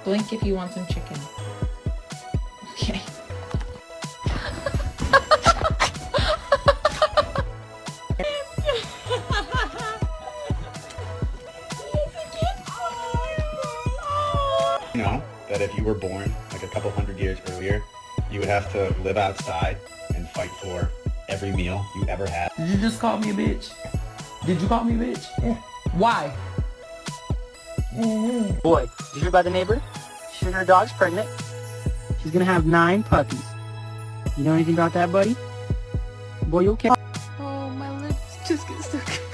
Blink if you want some chicken. Okay. You know that if you were born like a couple hundred years earlier, you would have to live outside and fight for every meal you ever had. Did you just call me a bitch? Did you call me a bitch? Yeah. Why? Boy, did you hear about the neighbor? She heard her dog's pregnant. She's gonna have 9 puppies. You know anything about that, buddy? Boy, you okay? Oh, my lips just get stuck.